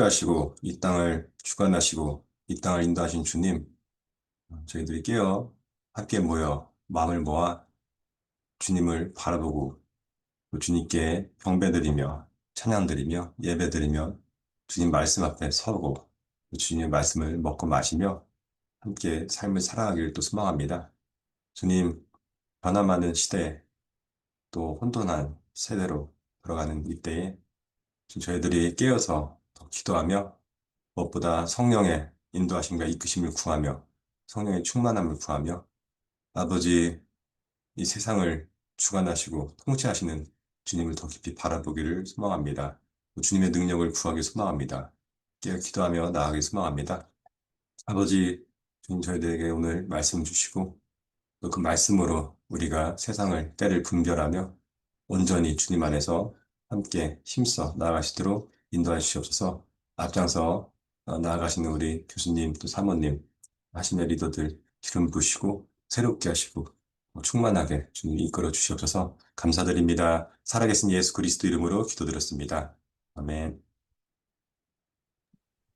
하시고 이 땅을 주관하시고 이 땅을 인도하신 주님, 저희들이 깨어 함께 모여 마음을 모아 주님을 바라보고 또 주님께 경배드리며 찬양드리며 예배드리며 주님 말씀 앞에 서고 또 주님의 말씀을 먹고 마시며 함께 삶을 살아가기를 또 소망합니다. 주님, 변화 많은 시대 또 혼돈한 세대로 돌아가는 이때에 저희들이 깨어서 더 기도하며 무엇보다 성령의 인도하심과 이끄심을 구하며 성령의 충만함을 구하며 아버지 이 세상을 주관하시고 통치하시는 주님을 더 깊이 바라보기를 소망합니다. 주님의 능력을 구하기 소망합니다. 깨어 기도하며 나아가기 소망합니다. 아버지, 주님 저희들에게 오늘 말씀 주시고 또 그 말씀으로 우리가 세상을 때를 분별하며 온전히 주님 안에서 함께 힘써 나아가시도록 인도해 주시옵소서. 앞장서 나아가시는 우리 교수님 또 사모님 하시는 리더들 기름 부으시고 새롭게 하시고 충만하게 주님 이끌어 주시옵소서. 감사드립니다. 살아계신 예수 그리스도 이름으로 기도드렸습니다. 아멘.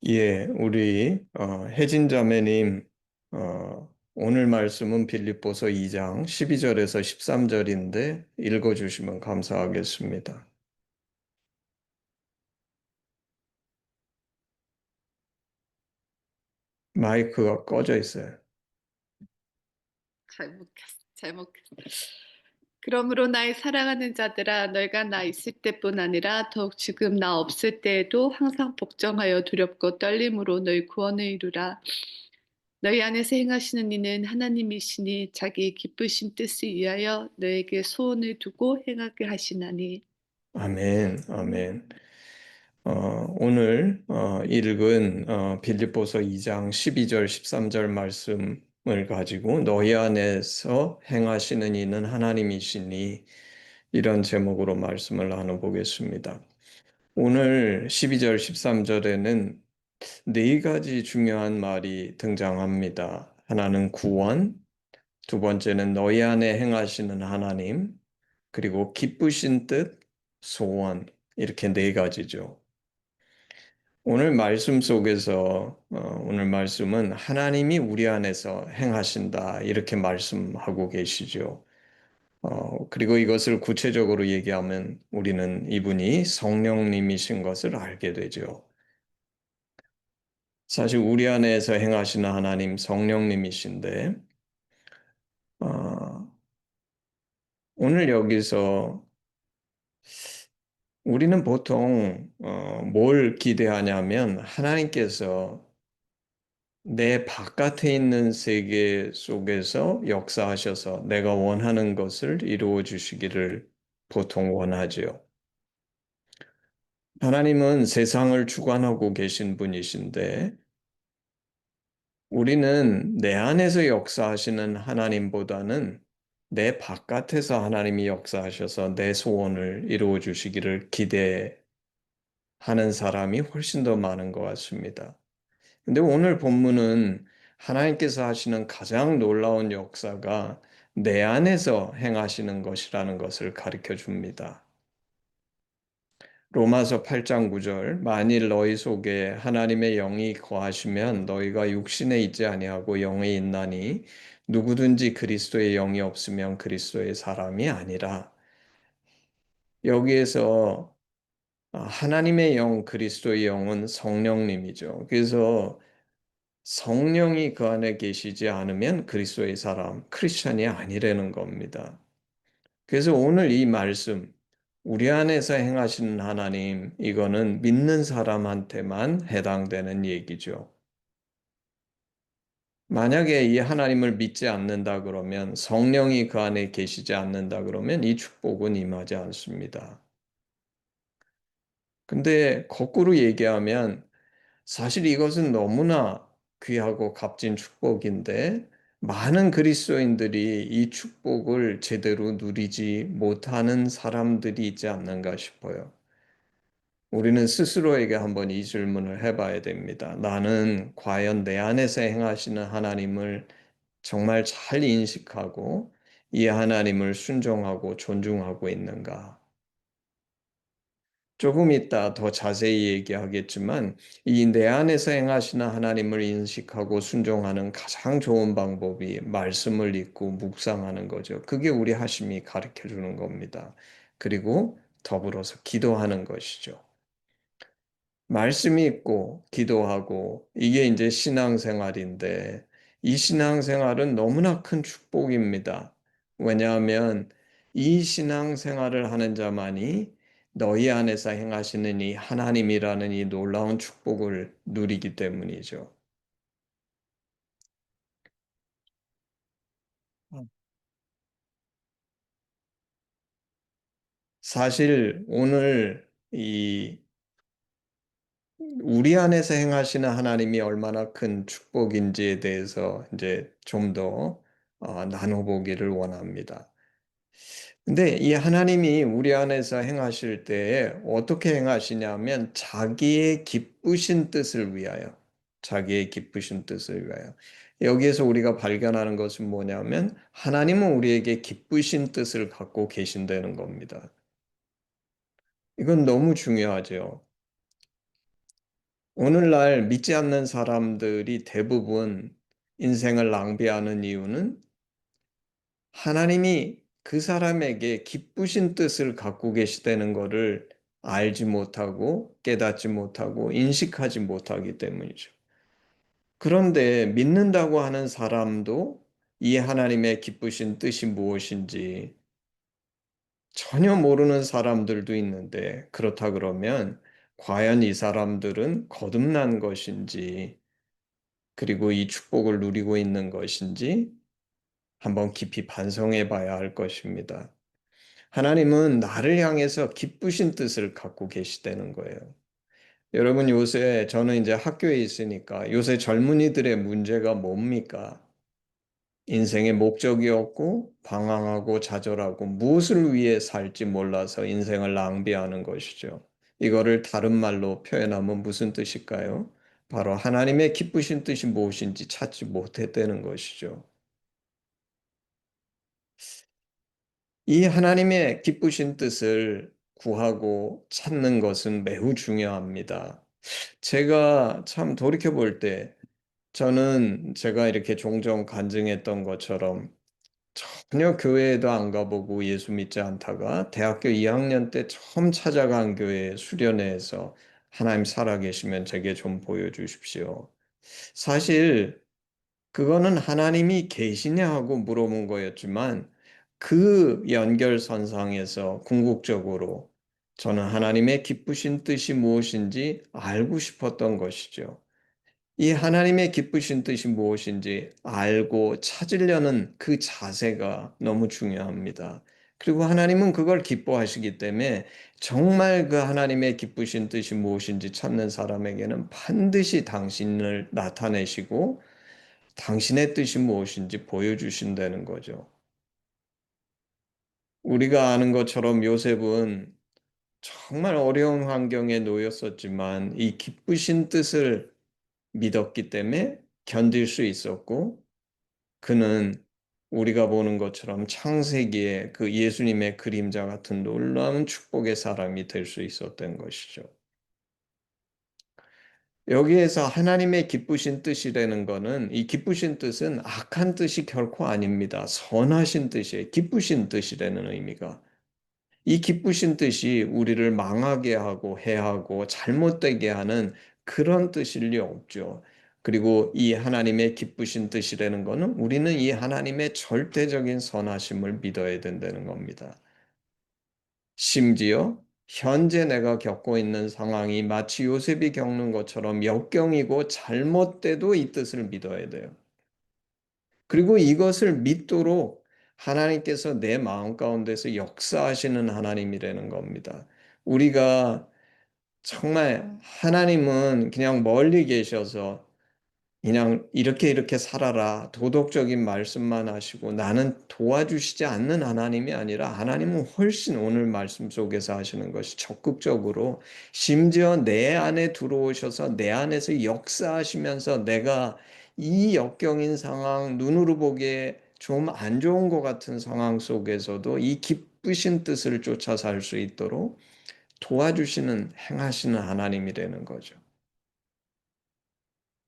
예, 우리 혜진 자매님 오늘 말씀은 빌립보서 2장 12절에서 13절인데 읽어주시면 감사하겠습니다. 마이크가 꺼져 있어요. 잘못했어. 그러므로 나의 사랑하는 자들아, 너희가 나 있을 때뿐 아니라 더욱 지금 나 없을 때에도 항상 복종하여 두렵고 떨림으로 너희 구원을 이루라. 너희 안에서 행하시는 이는 하나님이시니 자기 기쁘신 뜻을 위하여 너에게 소원을 두고 행하게 하시나니. 아멘, 아멘. 오늘 읽은 빌립보서 2장 12절, 13절 말씀을 가지고 너희 안에서 행하시는 이는 하나님이시니 이런 제목으로 말씀을 나눠보겠습니다. 오늘 12절, 13절에는 네 가지 중요한 말이 등장합니다. 하나는 구원, 두 번째는 너희 안에 행하시는 하나님, 그리고 기쁘신 뜻, 소원, 이렇게 네 가지죠. 오늘 말씀 속에서 오늘 말씀은 하나님이 우리 안에서 행하신다 이렇게 말씀하고 계시죠. 그리고 이것을 구체적으로 얘기하면 우리는 이분이 성령님이신 것을 알게 되죠. 사실 우리 안에서 행하시는 하나님 성령님이신데 어, 오늘 여기서 우리는 보통 뭘 기대하냐면 하나님께서 내 바깥에 있는 세계 속에서 역사하셔서 내가 원하는 것을 이루어 주시기를 보통 원하죠. 하나님은 세상을 주관하고 계신 분이신데 우리는 내 안에서 역사하시는 하나님보다는 내 바깥에서 하나님이 역사하셔서 내 소원을 이루어 주시기를 기대하는 사람이 훨씬 더 많은 것 같습니다. 근데 오늘 본문은 하나님께서 하시는 가장 놀라운 역사가 내 안에서 행하시는 것이라는 것을 가르쳐 줍니다. 로마서 8장 9절 만일 너희 속에 하나님의 영이 거하시면 너희가 육신에 있지 아니하고 영에 있나니 누구든지 그리스도의 영이 없으면 그리스도의 사람이 아니라. 여기에서 하나님의 영, 그리스도의 영은 성령님이죠. 그래서 성령이 그 안에 계시지 않으면 그리스도의 사람, 크리스천이 아니라는 겁니다. 그래서 오늘 이 말씀, 우리 안에서 행하시는 하나님, 이거는 믿는 사람한테만 해당되는 얘기죠. 만약에 이 하나님을 믿지 않는다 그러면, 성령이 그 안에 계시지 않는다 그러면 이 축복은 임하지 않습니다. 근데 거꾸로 얘기하면 사실 이것은 너무나 귀하고 값진 축복인데 많은 그리스도인들이 이 축복을 제대로 누리지 못하는 사람들이 있지 않는가 싶어요. 우리는 스스로에게 한번 이 질문을 해봐야 됩니다. 나는 과연 내 안에서 행하시는 하나님을 정말 잘 인식하고 이 하나님을 순종하고 존중하고 있는가? 조금 이따 더 자세히 얘기하겠지만 이 내 안에서 행하시는 하나님을 인식하고 순종하는 가장 좋은 방법이 말씀을 읽고 묵상하는 거죠. 그게 우리 하심이 가르쳐 주는 겁니다. 그리고 더불어서 기도하는 것이죠. 말씀이 있고 기도하고 이게 이제 신앙생활인데 이 신앙생활은 너무나 큰 축복입니다. 왜냐하면 이 신앙생활을 하는 자만이 너희 안에서 행하시는 이 하나님이라는 이 놀라운 축복을 누리기 때문이죠. 사실 오늘 이 우리 안에서 행하시는 하나님이 얼마나 큰 축복인지에 대해서 이제 좀 더 나눠보기를 원합니다. 근데 이 하나님이 우리 안에서 행하실 때 어떻게 행하시냐면 자기의 기쁘신 뜻을 위하여, 자기의 기쁘신 뜻을 위하여. 여기에서 우리가 발견하는 것은 뭐냐면 하나님은 우리에게 기쁘신 뜻을 갖고 계신다는 겁니다. 이건 너무 중요하죠. 오늘날 믿지 않는 사람들이 대부분 인생을 낭비하는 이유는 하나님이 그 사람에게 기쁘신 뜻을 갖고 계시다는 것을 알지 못하고 깨닫지 못하고 인식하지 못하기 때문이죠. 그런데 믿는다고 하는 사람도 이 하나님의 기쁘신 뜻이 무엇인지 전혀 모르는 사람들도 있는데 그렇다 그러면 과연 이 사람들은 거듭난 것인지 그리고 이 축복을 누리고 있는 것인지 한번 깊이 반성해 봐야 할 것입니다. 하나님은 나를 향해서 기쁘신 뜻을 갖고 계시다는 거예요. 여러분 요새 저는 이제 학교에 있으니까 요새 젊은이들의 문제가 뭡니까? 인생의 목적이 없고 방황하고 좌절하고 무엇을 위해 살지 몰라서 인생을 낭비하는 것이죠. 이거를 다른 말로 표현하면 무슨 뜻일까요? 바로 하나님의 기쁘신 뜻이 무엇인지 찾지 못했다는 것이죠. 이 하나님의 기쁘신 뜻을 구하고 찾는 것은 매우 중요합니다. 제가 참 돌이켜 볼 때 저는 제가 이렇게 종종 간증했던 것처럼 전혀 교회에도 안 가보고 예수 믿지 않다가 대학교 2학년 때 처음 찾아간 교회 수련회에서 하나님 살아계시면 제게 좀 보여주십시오. 사실 그거는 하나님이 계시냐 하고 물어본 거였지만 그 연결선상에서 궁극적으로 저는 하나님의 기쁘신 뜻이 무엇인지 알고 싶었던 것이죠. 이 하나님의 기쁘신 뜻이 무엇인지 알고 찾으려는 그 자세가 너무 중요합니다. 그리고 하나님은 그걸 기뻐하시기 때문에 정말 그 하나님의 기쁘신 뜻이 무엇인지 찾는 사람에게는 반드시 당신을 나타내시고 당신의 뜻이 무엇인지 보여주신다는 거죠. 우리가 아는 것처럼 요셉은 정말 어려운 환경에 놓였었지만 이 기쁘신 뜻을 믿었기 때문에 견딜 수 있었고 그는 우리가 보는 것처럼 창세기에 그 예수님의 그림자 같은 놀라운 축복의 사람이 될 수 있었던 것이죠. 여기에서 하나님의 기쁘신 뜻이라는 것은 이 기쁘신 뜻은 악한 뜻이 결코 아닙니다. 선하신 뜻이에요. 기쁘신 뜻이라는 의미가. 이 기쁘신 뜻이 우리를 망하게 하고 해하고 잘못되게 하는 그런 뜻일 리 없죠. 그리고 이 하나님의 기쁘신 뜻이라는 것은 우리는 이 하나님의 절대적인 선하심을 믿어야 된다는 겁니다. 심지어 현재 내가 겪고 있는 상황이 마치 요셉이 겪는 것처럼 역경이고 잘못돼도 이 뜻을 믿어야 돼요. 그리고 이것을 믿도록 하나님께서 내 마음 가운데서 역사하시는 하나님이라는 겁니다. 우리가 정말 하나님은 그냥 멀리 계셔서 그냥 이렇게 이렇게 살아라 도덕적인 말씀만 하시고 나는 도와주시지 않는 하나님이 아니라 하나님은 훨씬 오늘 말씀 속에서 하시는 것이 적극적으로 심지어 내 안에 들어오셔서 내 안에서 역사하시면서 내가 이 역경인 상황 눈으로 보기에 좀 안 좋은 것 같은 상황 속에서도 이 기쁘신 뜻을 쫓아 살 수 있도록 도와주시는, 행하시는 하나님이라는 거죠.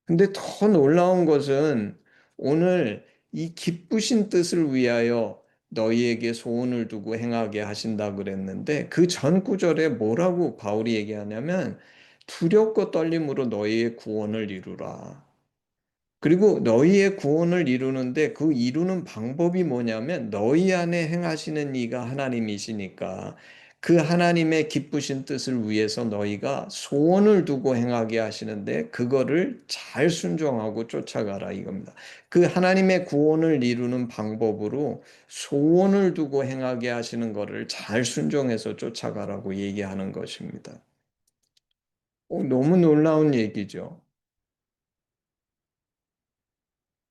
근데 더 놀라운 것은 오늘 이 기쁘신 뜻을 위하여 너희에게 소원을 두고 행하게 하신다 그랬는데 그 전 구절에 뭐라고 바울이 얘기하냐면 두렵고 떨림으로 너희의 구원을 이루라. 그리고 너희의 구원을 이루는데 그 이루는 방법이 뭐냐면 너희 안에 행하시는 이가 하나님이시니까 그 하나님의 기쁘신 뜻을 위해서 너희가 소원을 두고 행하게 하시는데 그거를 잘 순종하고 쫓아가라 이겁니다. 그 하나님의 구원을 이루는 방법으로 소원을 두고 행하게 하시는 것을 잘 순종해서 쫓아가라고 얘기하는 것입니다. 너무 놀라운 얘기죠.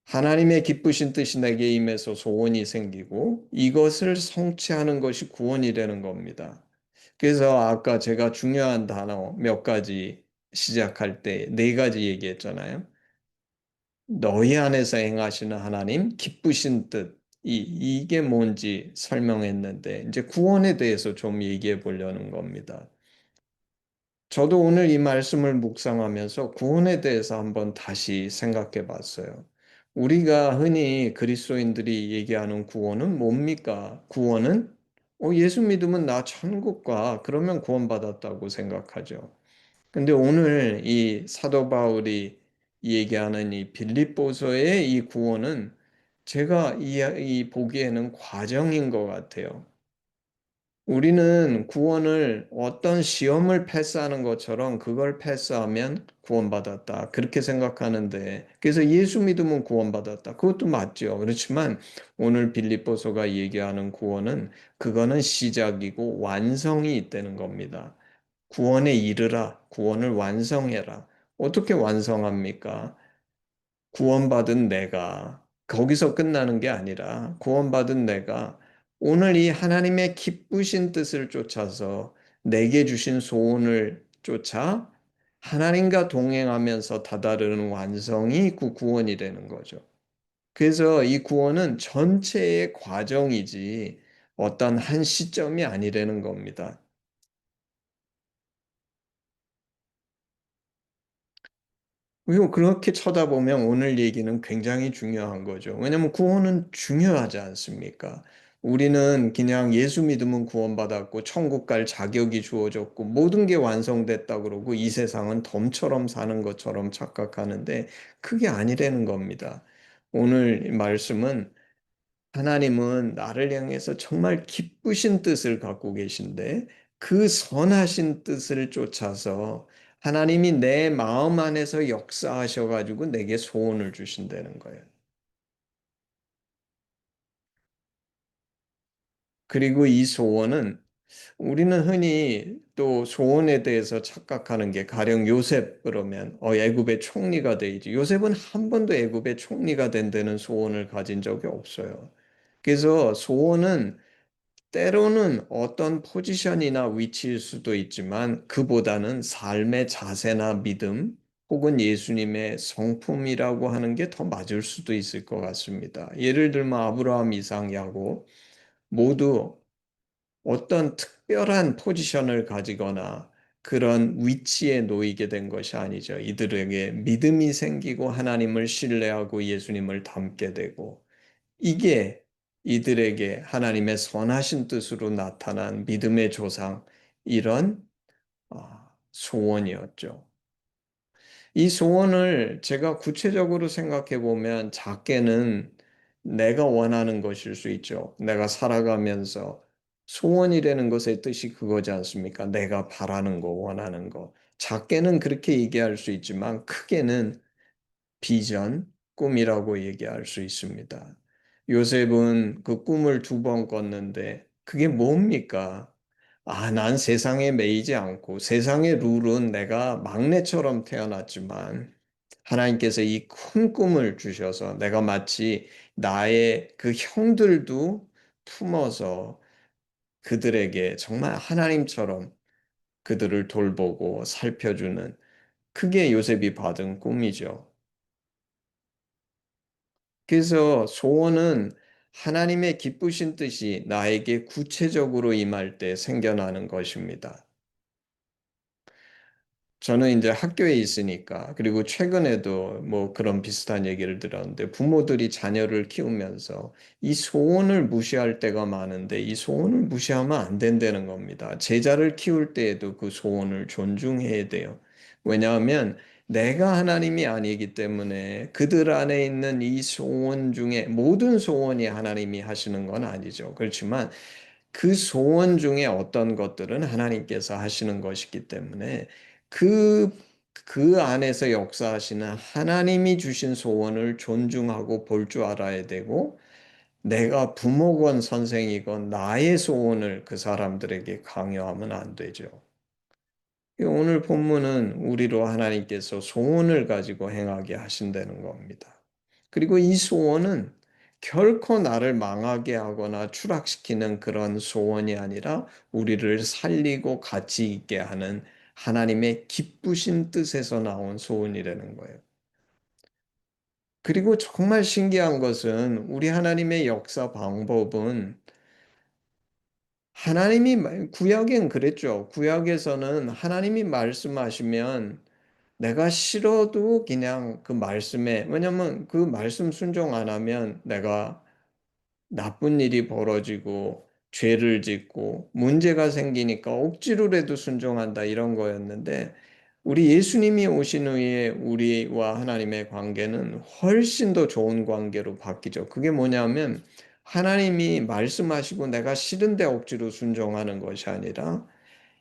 하나님의 기쁘신 뜻이 내게 임해서 소원이 생기고 이것을 성취하는 것이 구원이라는 겁니다. 그래서 아까 제가 중요한 단어 몇 가지 시작할 때 네 가지 얘기했잖아요. 너희 안에서 행하시는 하나님 기쁘신 뜻 이게 뭔지 설명했는데 이제 구원에 대해서 좀 얘기해 보려는 겁니다. 저도 오늘 이 말씀을 묵상하면서 구원에 대해서 한번 다시 생각해 봤어요. 우리가 흔히 그리스도인들이 얘기하는 구원은 뭡니까? 구원은 예수 믿으면 나 천국 가. 그러면 구원받았다고 생각하죠. 근데 오늘 이 사도 바울이 얘기하는 이 빌립보서의 이 구원은 제가 이 보기에는 과정인 것 같아요. 우리는 구원을 어떤 시험을 패스하는 것처럼 그걸 패스하면 구원받았다. 그렇게 생각하는데, 그래서 예수 믿으면 구원받았다. 그것도 맞죠. 그렇지만 오늘 빌립보서가 얘기하는 구원은 그거는 시작이고 완성이 있다는 겁니다. 구원에 이르라. 구원을 완성해라. 어떻게 완성합니까? 구원받은 내가 거기서 끝나는 게 아니라 구원받은 내가 오늘 이 하나님의 기쁘신 뜻을 쫓아서 내게 주신 소원을 쫓아 하나님과 동행하면서 다다르는 완성이 그 구원이 되는 거죠. 그래서 이 구원은 전체의 과정이지 어떤 한 시점이 아니라는 겁니다. 그리고 그렇게 쳐다보면 오늘 얘기는 굉장히 중요한 거죠. 왜냐하면 구원은 중요하지 않습니까? 우리는 그냥 예수 믿으면 구원받았고 천국 갈 자격이 주어졌고 모든 게 완성됐다 그러고 이 세상은 덤처럼 사는 것처럼 착각하는데 그게 아니라는 겁니다. 오늘 말씀은 하나님은 나를 향해서 정말 기쁘신 뜻을 갖고 계신데 그 선하신 뜻을 쫓아서 하나님이 내 마음 안에서 역사하셔가지고 내게 소원을 주신다는 거예요. 그리고 이 소원은 우리는 흔히 또 소원에 대해서 착각하는 게 가령 요셉 그러면 애굽의 총리가 되지. 요셉은 한 번도 애굽의 총리가 된다는 소원을 가진 적이 없어요. 그래서 소원은 때로는 어떤 포지션이나 위치일 수도 있지만 그보다는 삶의 자세나 믿음 혹은 예수님의 성품이라고 하는 게 더 맞을 수도 있을 것 같습니다. 예를 들면 아브라함, 이삭, 야곱 모두 어떤 특별한 포지션을 가지거나 그런 위치에 놓이게 된 것이 아니죠. 이들에게 믿음이 생기고 하나님을 신뢰하고 예수님을 닮게 되고 이게 이들에게 하나님의 선하신 뜻으로 나타난 믿음의 조상, 이런 소원이었죠. 이 소원을 제가 구체적으로 생각해 보면 작게는 내가 원하는 것일 수 있죠. 내가 살아가면서 소원이라는 것의 뜻이 그거지 않습니까? 내가 바라는 거, 원하는 거. 작게는 그렇게 얘기할 수 있지만 크게는 비전, 꿈이라고 얘기할 수 있습니다. 요셉은 그 꿈을 두 번 꿨는데 그게 뭡니까? 난 세상에 매이지 않고 세상의 룰은 내가 막내처럼 태어났지만 하나님께서 이 큰 꿈을 주셔서 내가 마치 나의 그 형들도 품어서 그들에게 정말 하나님처럼 그들을 돌보고 살펴주는 그게 요셉이 받은 꿈이죠. 그래서 소원은 하나님의 기쁘신 뜻이 나에게 구체적으로 임할 때 생겨나는 것입니다. 저는 이제 학교에 있으니까, 그리고 최근에도 뭐 그런 비슷한 얘기를 들었는데, 부모들이 자녀를 키우면서 이 소원을 무시할 때가 많은데, 이 소원을 무시하면 안 된다는 겁니다. 제자를 키울 때에도 그 소원을 존중해야 돼요. 왜냐하면 내가 하나님이 아니기 때문에 그들 안에 있는 이 소원 중에 모든 소원이 하나님이 하시는 건 아니죠. 그렇지만 그 소원 중에 어떤 것들은 하나님께서 하시는 것이기 때문에 그, 그 안에서 역사하시는 하나님이 주신 소원을 존중하고 볼 줄 알아야 되고, 내가 부모건 선생이건 나의 소원을 그 사람들에게 강요하면 안 되죠. 오늘 본문은 우리로 하나님께서 소원을 가지고 행하게 하신다는 겁니다. 그리고 이 소원은 결코 나를 망하게 하거나 추락시키는 그런 소원이 아니라 우리를 살리고 가치 있게 하는 하나님의 기쁘신 뜻에서 나온 소원이라는 거예요. 그리고 정말 신기한 것은 우리 하나님의 역사 방법은 구약엔 그랬죠. 구약에서는 하나님이 말씀하시면 내가 싫어도 그냥 그 말씀에, 왜냐면 그 말씀 순종 안 하면 내가 나쁜 일이 벌어지고 죄를 짓고 문제가 생기니까 억지로라도 순종한다 이런 거였는데, 우리 예수님이 오신 후에 우리와 하나님의 관계는 훨씬 더 좋은 관계로 바뀌죠. 그게 뭐냐면 하나님이 말씀하시고 내가 싫은데 억지로 순종하는 것이 아니라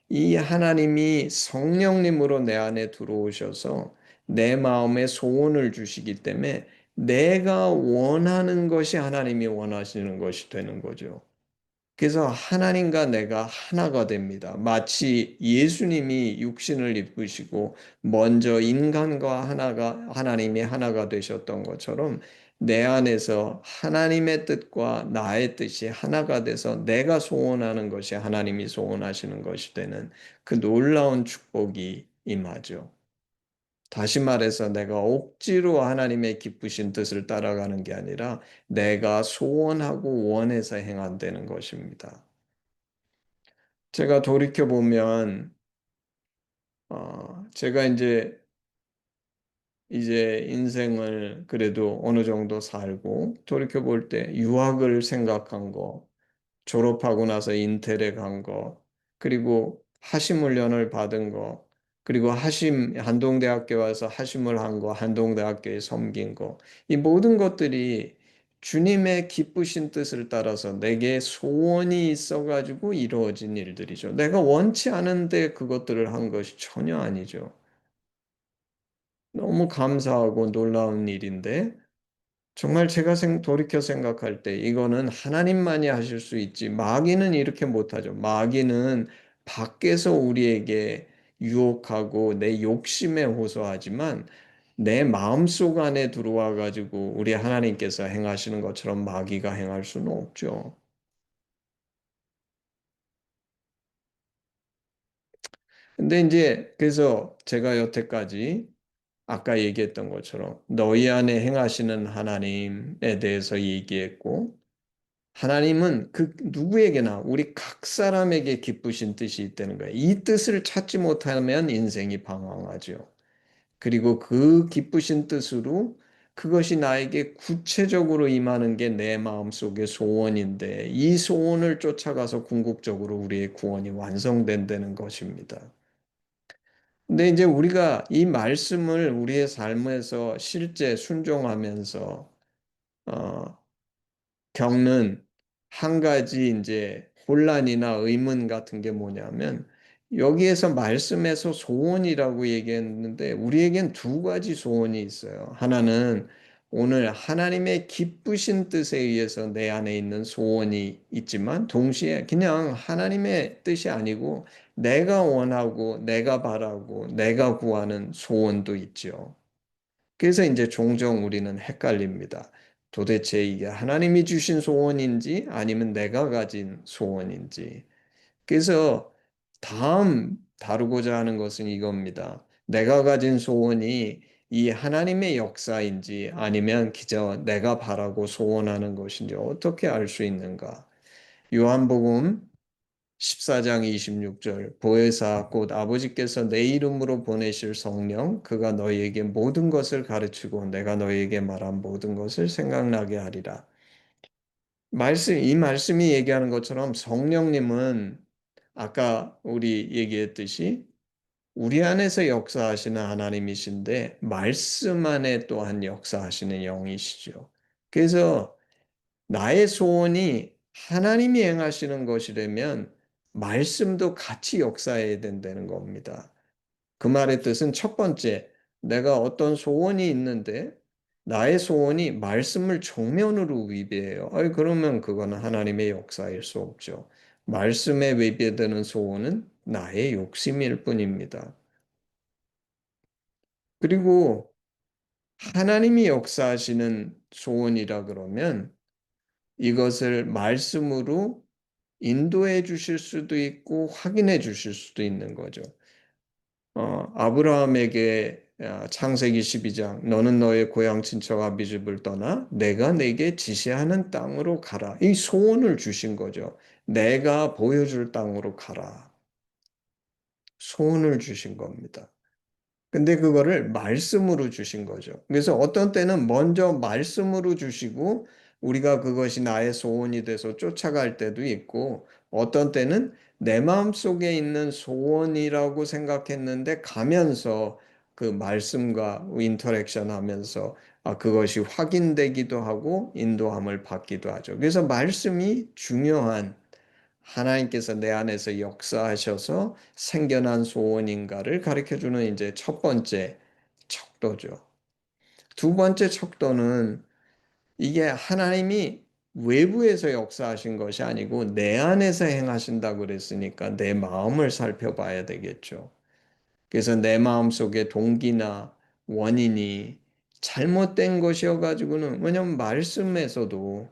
이 하나님이 성령님으로 내 안에 들어오셔서 내 마음에 소원을 주시기 때문에 내가 원하는 것이 하나님이 원하시는 것이 되는 거죠. 그래서 하나님과 내가 하나가 됩니다. 마치 예수님이 육신을 입으시고 먼저 인간과 하나님이 하나가 되셨던 것처럼 내 안에서 하나님의 뜻과 나의 뜻이 하나가 돼서 내가 소원하는 것이 하나님이 소원하시는 것이 되는 그 놀라운 축복이 임하죠. 다시 말해서 내가 억지로 하나님의 기쁘신 뜻을 따라가는 게 아니라 내가 소원하고 원해서 행한다는 것입니다. 제가 돌이켜 보면, 제가 이제 인생을 그래도 어느 정도 살고 돌이켜 볼 때 유학을 생각한 거, 졸업하고 나서 인텔에 간 거, 그리고 하심 훈련을 받은 거, 그리고 한동대학교 와서 하심을 한 거, 한동대학교에 섬긴 거, 이 모든 것들이 주님의 기쁘신 뜻을 따라서 내게 소원이 있어가지고 이루어진 일들이죠. 내가 원치 않은데 그것들을 한 것이 전혀 아니죠. 너무 감사하고 놀라운 일인데, 정말 제가 돌이켜 생각할 때 이거는 하나님만이 하실 수 있지 마귀는 이렇게 못하죠. 마귀는 밖에서 우리에게 유혹하고 내 욕심에 호소하지만 내 마음속 안에 들어와 가지고 우리 하나님께서 행하시는 것처럼 마귀가 행할 수는 없죠. 근데 이제 그래서 제가 여태까지 아까 얘기했던 것처럼 너희 안에 행하시는 하나님에 대해서 얘기했고, 하나님은 그 누구에게나 우리 각 사람에게 기쁘신 뜻이 있다는 거예요. 이 뜻을 찾지 못하면 인생이 방황하죠. 그리고 그 기쁘신 뜻으로 그것이 나에게 구체적으로 임하는 게 내 마음속의 소원인데, 이 소원을 쫓아가서 궁극적으로 우리의 구원이 완성된다는 것입니다. 근데 이제 우리가 이 말씀을 우리의 삶에서 실제 순종하면서 어, 겪는 한 가지 이제 혼란이나 의문 같은 게 뭐냐면, 여기에서 말씀에서 소원이라고 얘기했는데 우리에겐 두 가지 소원이 있어요. 하나는 오늘 하나님의 기쁘신 뜻에 의해서 내 안에 있는 소원이 있지만, 동시에 그냥 하나님의 뜻이 아니고 내가 원하고 내가 바라고 내가 구하는 소원도 있죠. 그래서 이제 종종 우리는 헷갈립니다. 도대체 이게 하나님이 주신 소원인지 아니면 내가 가진 소원인지. 그래서 다음 다루고자 하는 것은 이겁니다. 내가 가진 소원이 이 하나님의 역사인지 아니면 그저 내가 바라고 소원하는 것인지 어떻게 알 수 있는가? 요한복음 14장 26절 보혜사 곧 아버지께서 내 이름으로 보내실 성령 그가 너희에게 모든 것을 가르치고 내가 너희에게 말한 모든 것을 생각나게 하리라. 이 말씀이 얘기하는 것처럼 성령님은 아까 우리 얘기했듯이 우리 안에서 역사하시는 하나님이신데 말씀 안에 또한 역사하시는 영이시죠. 그래서 나의 소원이 하나님이 행하시는 것이라면 말씀도 같이 역사해야 된다는 겁니다. 그 말의 뜻은 첫 번째, 내가 어떤 소원이 있는데 나의 소원이 말씀을 정면으로 위배해요. 그러면 그거는 하나님의 역사일 수 없죠. 말씀에 위배되는 소원은 나의 욕심일 뿐입니다. 그리고 하나님이 역사하시는 소원이라 그러면 이것을 말씀으로 인도해 주실 수도 있고 확인해 주실 수도 있는 거죠. 아브라함에게 창세기 12장 너는 너의 고향 친척 아비 집을 떠나 내가 내게 지시하는 땅으로 가라. 이 소원을 주신 거죠. 내가 보여줄 땅으로 가라. 소원을 주신 겁니다. 근데 그거를 말씀으로 주신 거죠. 그래서 어떤 때는 먼저 말씀으로 주시고 우리가 그것이 나의 소원이 돼서 쫓아갈 때도 있고 어떤 때는 내 마음속에 있는 소원이라고 생각했는데 가면서 그 말씀과 인터랙션 하면서 그것이 확인되기도 하고 인도함을 받기도 하죠. 그래서 말씀이 중요한 하나님께서 내 안에서 역사하셔서 생겨난 소원인가를 가르쳐 주는 이제 첫 번째 척도죠. 두 번째 척도는 이게 하나님이 외부에서 역사하신 것이 아니고 내 안에서 행하신다고 그랬으니까 내 마음을 살펴봐야 되겠죠. 그래서 내 마음속에 동기나 원인이 잘못된 것이어 가지고는 왜냐하면 말씀에서도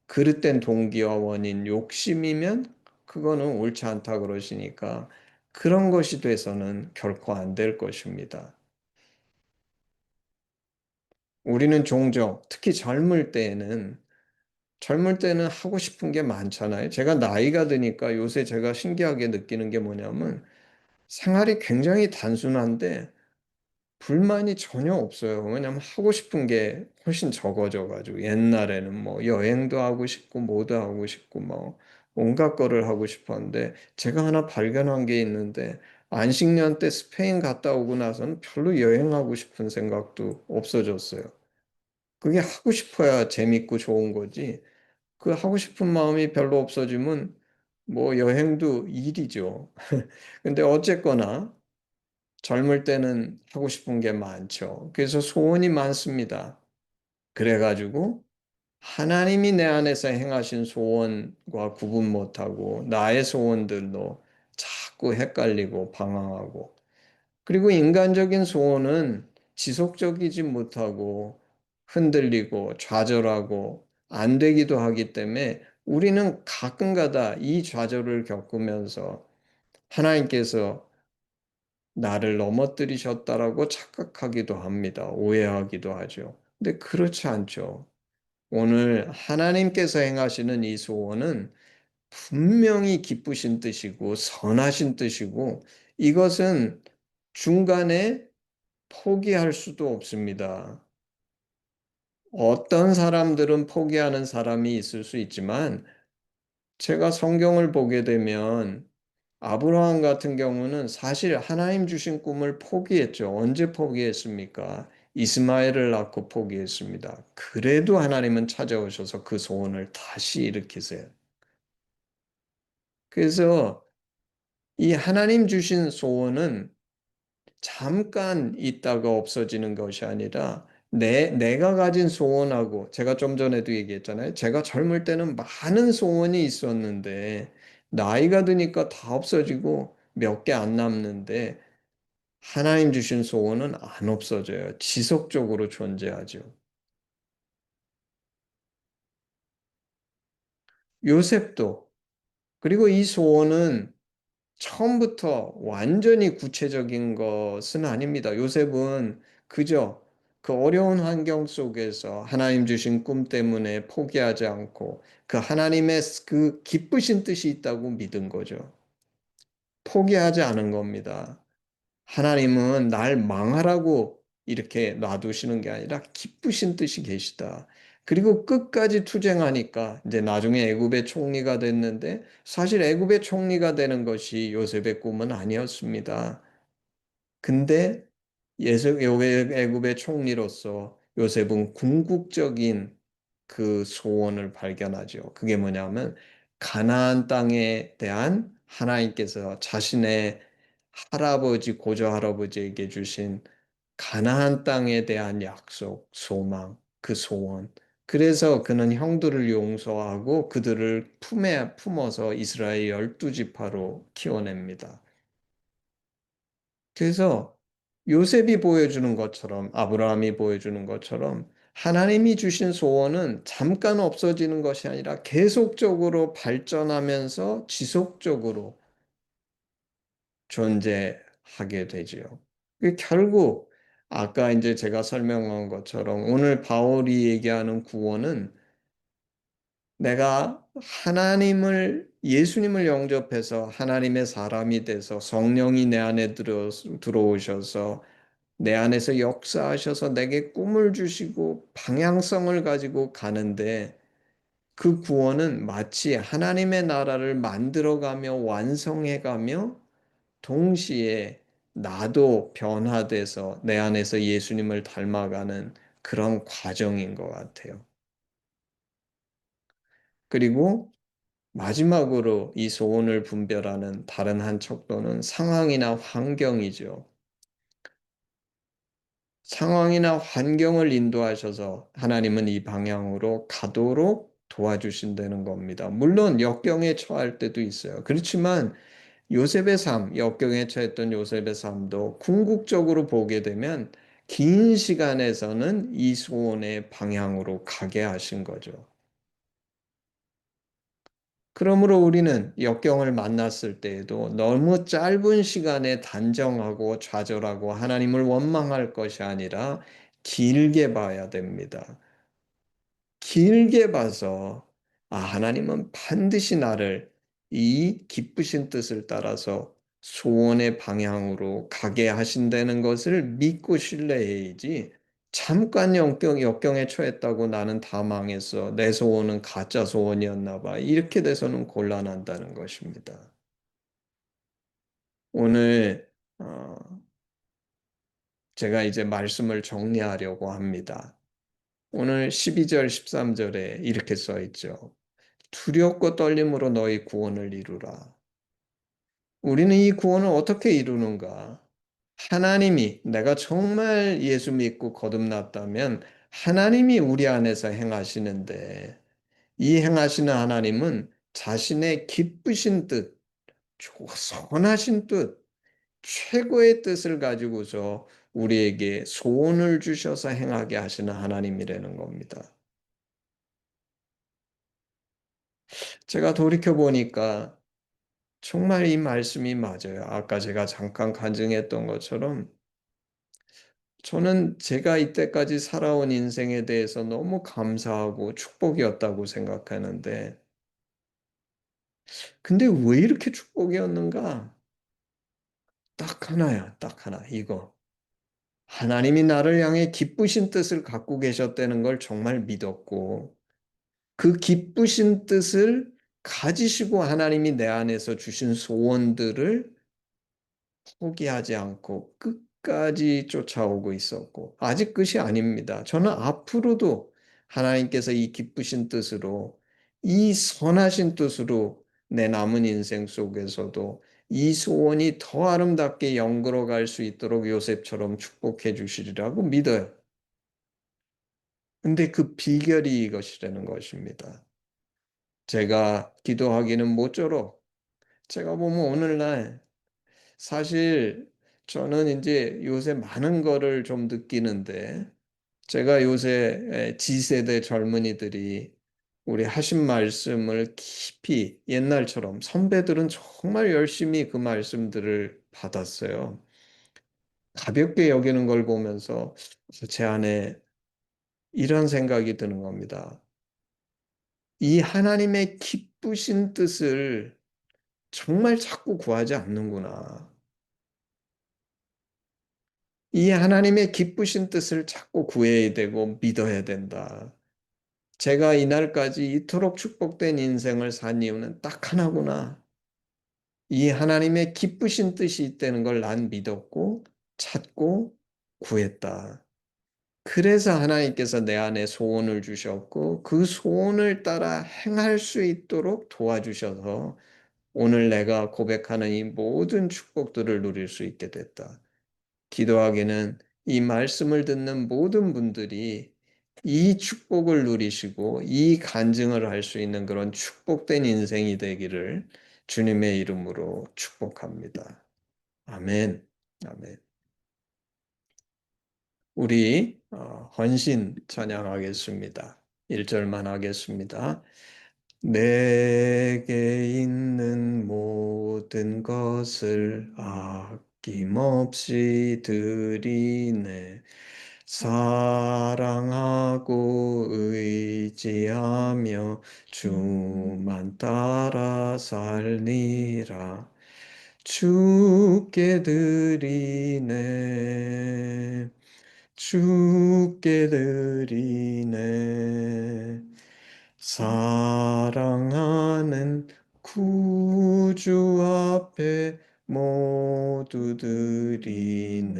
그릇된 동기와 원인, 욕심이면 그거는 옳지 않다 그러시니까 그런 것이 돼서는 결코 안 될 것입니다. 우리는 종종 특히 젊을 때는 하고 싶은 게 많잖아요. 제가 나이가 드니까 요새 제가 신기하게 느끼는 게 뭐냐면 생활이 굉장히 단순한데 불만이 전혀 없어요. 왜냐면 하고 싶은 게 훨씬 적어져 가지고 옛날에는 뭐 여행도 하고 싶고 뭐도 하고 싶고 뭐 온갖 거를 하고 싶었는데 제가 하나 발견한 게 있는데 안식년 때 스페인 갔다 오고 나서는 별로 여행하고 싶은 생각도 없어졌어요. 그게 하고 싶어야 재밌고 좋은 거지. 그 하고 싶은 마음이 별로 없어지면 뭐 여행도 일이죠. 근데 어쨌거나 젊을 때는 하고 싶은 게 많죠. 그래서 소원이 많습니다. 그래가지고 하나님이 내 안에서 행하신 소원과 구분 못하고 나의 소원들로 자꾸 헷갈리고 방황하고 그리고 인간적인 소원은 지속적이지 못하고 흔들리고 좌절하고 안 되기도 하기 때문에 우리는 가끔가다 이 좌절을 겪으면서 하나님께서 나를 넘어뜨리셨다라고 착각하기도 합니다. 오해하기도 하죠. 근데 그렇지 않죠. 오늘 하나님께서 행하시는 이 소원은 분명히 기쁘신 뜻이고 선하신 뜻이고 이것은 중간에 포기할 수도 없습니다. 어떤 사람들은 포기하는 사람이 있을 수 있지만 제가 성경을 보게 되면 아브라함 같은 경우는 사실 하나님 주신 꿈을 포기했죠. 언제 포기했습니까? 이스마엘을 낳고 포기했습니다. 그래도 하나님은 찾아오셔서 그 소원을 다시 일으키세요. 그래서 이 하나님 주신 소원은 잠깐 있다가 없어지는 것이 아니라 내가 가진 소원하고 제가 좀 전에도 얘기했잖아요. 제가 젊을 때는 많은 소원이 있었는데 나이가 드니까 다 없어지고 몇 개 안 남는데 하나님 주신 소원은 안 없어져요. 지속적으로 존재하죠. 요셉도 그리고 이 소원은 처음부터 완전히 구체적인 것은 아닙니다. 요셉은 그저 그 어려운 환경 속에서 하나님 주신 꿈 때문에 포기하지 않고 그 하나님의 그 기쁘신 뜻이 있다고 믿은 거죠. 포기하지 않은 겁니다. 하나님은 날 망하라고 이렇게 놔두시는 게 아니라 기쁘신 뜻이 계시다. 그리고 끝까지 투쟁하니까 이제 나중에 애굽의 총리가 됐는데 사실 애굽의 총리가 되는 것이 요셉의 꿈은 아니었습니다. 근데 애굽의 총리로서 요셉은 궁극적인 그 소원을 발견하죠. 그게 뭐냐면 가나안 땅에 대한 하나님께서 자신의 할아버지, 고조 할아버지에게 주신 가나안 땅에 대한 약속, 소망, 그 소원. 그래서 그는 형들을 용서하고 그들을 품에 품어서 이스라엘 12지파로 키워냅니다. 그래서 요셉이 보여주는 것처럼 아브라함이 보여주는 것처럼 하나님이 주신 소원은 잠깐 없어지는 것이 아니라 계속적으로 발전하면서 지속적으로 존재하게 되지요. 결국 아까 이제 제가 설명한 것처럼 오늘 바울이 얘기하는 구원은 내가 예수님을 영접해서 하나님의 사람이 돼서 성령이 내 안에 들어오셔서 내 안에서 역사하셔서 내게 꿈을 주시고 방향성을 가지고 가는데 그 구원은 마치 하나님의 나라를 만들어가며 완성해가며 동시에 나도 변화돼서 내 안에서 예수님을 닮아가는 그런 과정인 것 같아요. 그리고 마지막으로 이 소원을 분별하는 다른 한 척도는 상황이나 환경이죠. 상황이나 환경을 인도하셔서 하나님은 이 방향으로 가도록 도와주신다는 겁니다. 물론 역경에 처할 때도 있어요. 그렇지만 요셉의 삶, 역경에 처했던 요셉의 삶도 궁극적으로 보게 되면 긴 시간에서는 이 소원의 방향으로 가게 하신 거죠. 그러므로 우리는 역경을 만났을 때에도 너무 짧은 시간에 단정하고 좌절하고 하나님을 원망할 것이 아니라 길게 봐야 됩니다. 길게 봐서 하나님은 반드시 나를 이 기쁘신 뜻을 따라서 소원의 방향으로 가게 하신다는 것을 믿고 신뢰해야지 잠깐 역경에 처했다고 나는 다 망했어. 내 소원은 가짜 소원이었나 봐. 이렇게 돼서는 곤란한다는 것입니다. 오늘 제가 이제 말씀을 정리하려고 합니다. 오늘 12절, 13절에 이렇게 써 있죠. 두렵고 떨림으로 너희 구원을 이루라. 우리는 이 구원을 어떻게 이루는가? 하나님이 내가 정말 예수 믿고 거듭났다면 하나님이 우리 안에서 행하시는데 이 행하시는 하나님은 자신의 기쁘신 뜻, 선하신 뜻, 최고의 뜻을 가지고서 우리에게 소원을 주셔서 행하게 하시는 하나님이라는 겁니다. 제가 돌이켜 보니까 정말 이 말씀이 맞아요. 아까 제가 잠깐 간증했던 것처럼 저는 제가 이때까지 살아온 인생에 대해서 너무 감사하고 축복이었다고 생각하는데, 근데 왜 이렇게 축복이었는가? 딱 하나야, 딱 하나. 이거. 하나님이 나를 향해 기쁘신 뜻을 갖고 계셨다는 걸 정말 믿었고, 그 기쁘신 뜻을 가지시고 하나님이 내 안에서 주신 소원들을 포기하지 않고 끝까지 쫓아오고 있었고, 아직 끝이 아닙니다. 저는 앞으로도 하나님께서 이 기쁘신 뜻으로, 이 선하신 뜻으로 내 남은 인생 속에서도 이 소원이 더 아름답게 연걸어 갈 수 있도록 요셉처럼 축복해 주시리라고 믿어요. 근데 그 비결이 이것이라는 것입니다. 제가 기도하기는 모쪼록 제가 보면 오늘날 사실 저는 이제 요새 많은 거를 좀 느끼는데 제가 요새 G세대 젊은이들이 우리 하신 말씀을 깊이 옛날처럼 선배들은 정말 열심히 그 말씀들을 받았어요. 가볍게 여기는 걸 보면서 제 안에 이런 생각이 드는 겁니다. 이 하나님의 기쁘신 뜻을 정말 자꾸 구하지 않는구나. 이 하나님의 기쁘신 뜻을 자꾸 구해야 되고 믿어야 된다. 제가 이날까지 이토록 축복된 인생을 산 이유는 딱 하나구나. 이 하나님의 기쁘신 뜻이 있다는 걸 난 믿었고 찾고 구했다. 그래서 하나님께서 내 안에 소원을 주셨고 그 소원을 따라 행할 수 있도록 도와주셔서 오늘 내가 고백하는 이 모든 축복들을 누릴 수 있게 됐다. 기도하기는 이 말씀을 듣는 모든 분들이 이 축복을 누리시고 이 간증을 할 수 있는 그런 축복된 인생이 되기를 주님의 이름으로 축복합니다. 아멘. 아멘. 우리 헌신 찬양하겠습니다. 1절만 하겠습니다. 내게 있는 모든 것을 아낌없이 드리네. 사랑하고 의지하며 주만 따라 살리라. 주께 드리네. 주께 드리네. 사랑하는 구주 앞에 모두 드리네.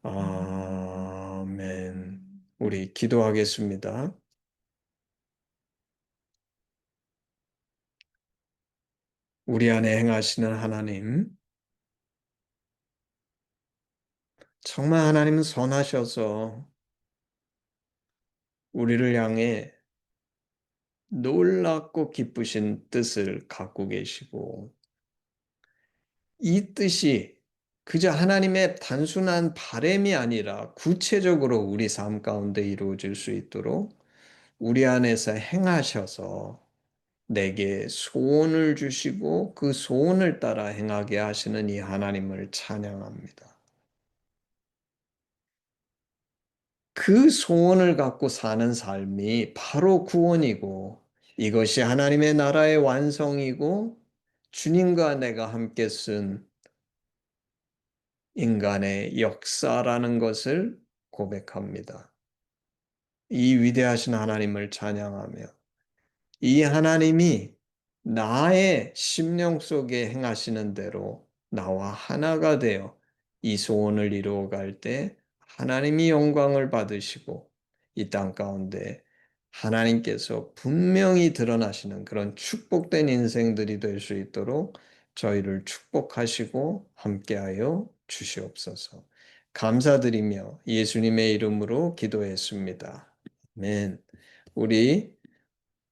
아멘. 우리 기도하겠습니다. 우리 안에 행하시는 하나님, 정말 하나님은 선하셔서 우리를 향해 놀랍고 기쁘신 뜻을 갖고 계시고 이 뜻이 그저 하나님의 단순한 바램이 아니라 구체적으로 우리 삶 가운데 이루어질 수 있도록 우리 안에서 행하셔서 내게 소원을 주시고 그 소원을 따라 행하게 하시는 이 하나님을 찬양합니다. 그 소원을 갖고 사는 삶이 바로 구원이고 이것이 하나님의 나라의 완성이고 주님과 내가 함께 쓴 인간의 역사라는 것을 고백합니다. 이 위대하신 하나님을 찬양하며 이 하나님이 나의 심령 속에 행하시는 대로 나와 하나가 되어 이 소원을 이루어갈 때 하나님이 영광을 받으시고 이 땅 가운데 하나님께서 분명히 드러나시는 그런 축복된 인생들이 될 수 있도록 저희를 축복하시고 함께하여 주시옵소서. 감사드리며 예수님의 이름으로 기도했습니다. 아멘. 우리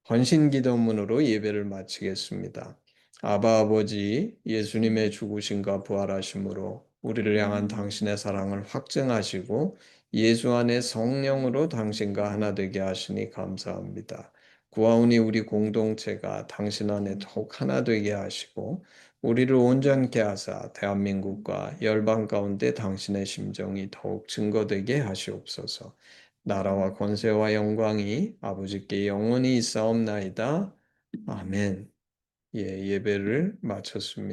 헌신기도문으로 예배를 마치겠습니다. 아바 아버지, 예수님의 죽으심과 부활하심으로 우리를 향한 당신의 사랑을 확증하시고 예수 안에 성령으로 당신과 하나 되게 하시니 감사합니다. 구하오니 우리 공동체가 당신 안에 더욱 하나 되게 하시고 우리를 온전케 하사 대한민국과 열방 가운데 당신의 심정이 더욱 증거되게 하시옵소서. 나라와 권세와 영광이 아버지께 영원히 있사옵나이다. 아멘. 예, 예배를 마쳤습니다.